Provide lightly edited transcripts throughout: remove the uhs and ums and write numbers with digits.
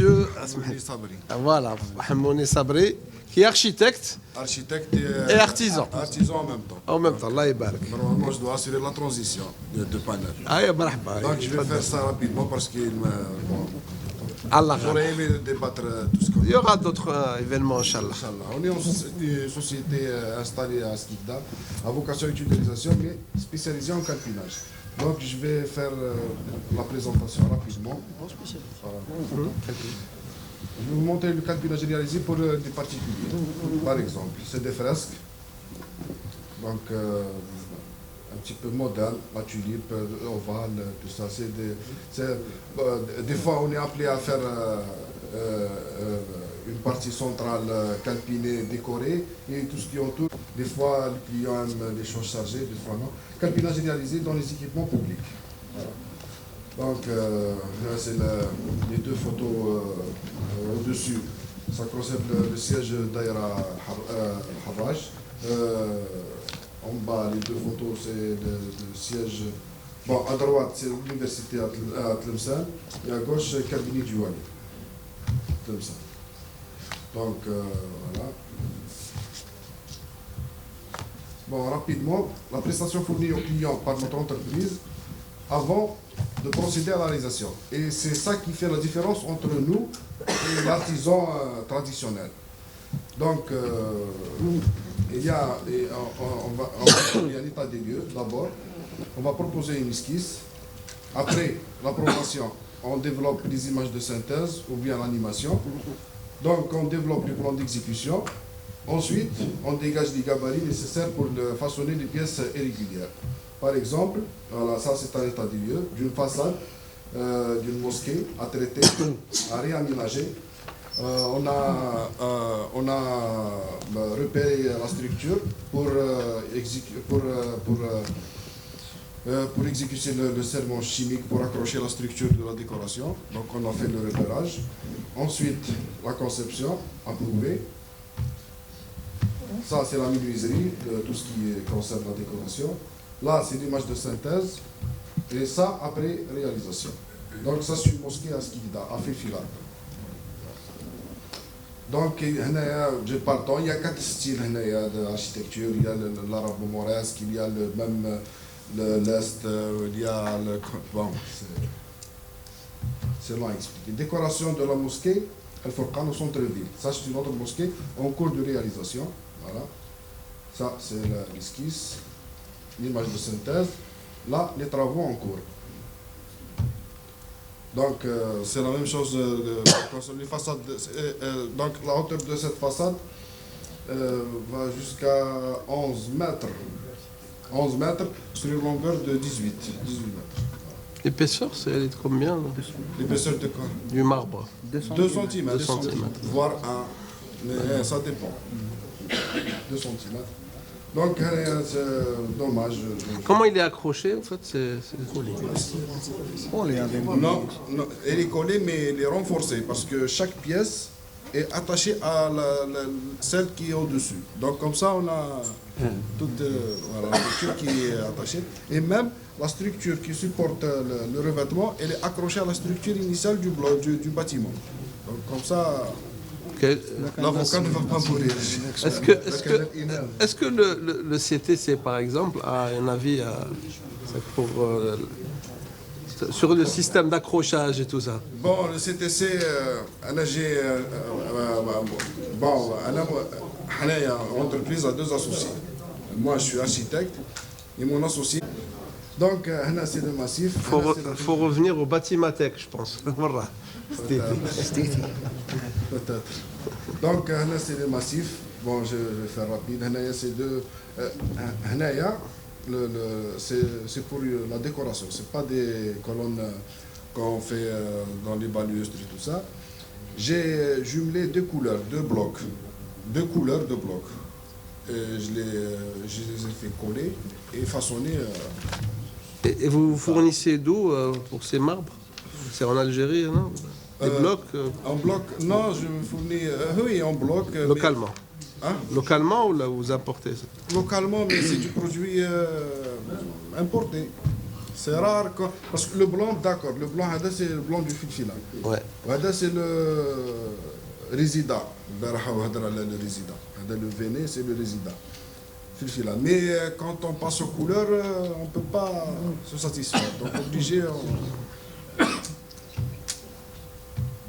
monsieur Sabri. voilà, Hamouni Sabri, qui est architecte Architecte et artisan. Artisan en même temps. En même temps, Allah يبارك. Normalement, je dois assurer la transition de panel. Ah, ya marhaba. Donc, je vais faire ça rapidement parce que Allah j'aurais aimé débattre tout ce qu'on Il y aura d'autres événements, Inch'Allah. Inch'Allah. On est une société installée à Skikda, à vocation d'utilisation, mais spécialisée en calpinage. Donc, je vais faire la présentation rapidement. Voilà. Je vais vous montrer le calpinage réalisé pour des particuliers. Par exemple, c'est des fresques. Donc, un petit peu moderne, la tulipe, l'ovale, tout ça. Des fois, on est appelé à faire une partie centrale calpinée, décorée, et tout ce qui entoure. Des fois, le client aime les choses chargées, des fois non. Calpinage réalisé dans les équipements publics. Voilà. Donc, là, c'est les deux photos au-dessus. Ça concerne le siège d'Aïra Harraj. En bas, les deux photos, c'est le siège. Bon, à droite, c'est l'université à Tlemcen, et à gauche, cabinet du Wali. Tlemcen. Donc, voilà. Bon, rapidement, la prestation fournie au client par notre entreprise avant de procéder à la réalisation. Et c'est ça qui fait la différence entre nous et l'artisan traditionnel. Donc, il y a un état des lieux. D'abord, on va proposer une esquisse. Après l'approbation, on développe les images de synthèse ou bien l'animation. Donc, on développe le plan d'exécution. Ensuite, on dégage les gabarits nécessaires pour façonner les pièces irrégulières. Par exemple, voilà, ça c'est un état des lieux d'une façade d'une mosquée à traiter, à réaménager. On a repéré la structure pour exécuter le serment chimique, pour accrocher la structure de la décoration. Donc on a fait le repérage. Ensuite, la conception approuvée. Ça, c'est la menuiserie, tout ce qui concerne la décoration. Là, c'est l'image de synthèse. Et ça, après réalisation. Donc, ça, c'est une mosquée à Skikda, à Filfila. Donc, je parle temps, il y a 4 styles d'architecture. Il y a l'arabo-mauresque, il y a même l'est, il y a le... Bon, c'est long à expliquer. Décoration de la mosquée, Al-Furqan, au centre-ville. Ça, c'est une autre mosquée en cours de réalisation. Voilà. Ça, c'est l'esquisse, l'image de synthèse. Là, les travaux en cours. Donc, c'est la même chose concernant les façades. Donc, la hauteur de cette façade va jusqu'à 11 mètres. 11 mètres sur une longueur de 18 mètres. L'épaisseur, elle est de combien? L'épaisseur de quoi? Du marbre. 2 cm. Voire 1. Mais ça dépend. 2 cm. Donc, c'est dommage. Comment il est accroché, en fait? C'est collé. Non, elle est collée, mais elle est renforcée parce que chaque pièce est attachée à celle qui est au-dessus. Donc, comme ça, on a toute la structure qui est attachée. Et même la structure qui supporte le revêtement, elle est accrochée à la structure initiale du bâtiment. Donc, comme ça... L'avocat ne va pas mourir. Est-ce que le CTC, par exemple, a un avis sur le système d'accrochage et tout ça? Bon, le CTC, l'entreprise a 2 associés. Moi, je suis architecte et mon associé. Donc, c'est le massif. Il faut revenir au Batimatech, je pense. Voilà. Peut-être. Donc, c'est le massif. Bon, je vais faire rapide. C'est c'est pour la décoration. Ce n'est pas des colonnes qu'on fait dans les balustres et tout ça. J'ai jumelé 2 couleurs, 2 blocs. 2 couleurs, 2 blocs. Et je les ai fait coller et façonner. Et vous fournissez d'où pour ces marbres? C'est en Algérie, non? Des blocs En bloc, non, je me fournis, oui, en bloc. Localement. Mais, hein? Localement ou là vous importez ça? Localement, mais c'est du produit importé. C'est rare parce que le blanc, d'accord, le blanc, c'est le blanc du filfila. Ouais. C'est le résident. Le véné, c'est le résident. Filfila. Mais quand on passe aux couleurs, on ne peut pas se satisfaire. Donc, obligé.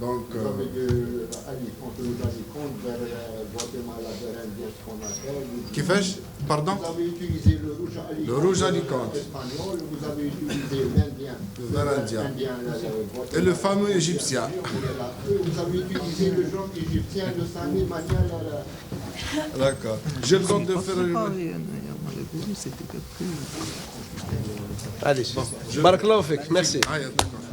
Donc, Vous avez contre le Jalicante vers Guatemala, vers Indien, ce qu'on appelle. qui fait, pardon? Vous avez utilisé le rouge Alicante espagnol, vous avez utilisé l'Indien. Et le fameux égyptien. Vous avez utilisé le jaune égyptien de Sami Manial. D'accord. J'ai le temps de faire une... Allez, Barakallahu fik, merci. Ah, d'accord.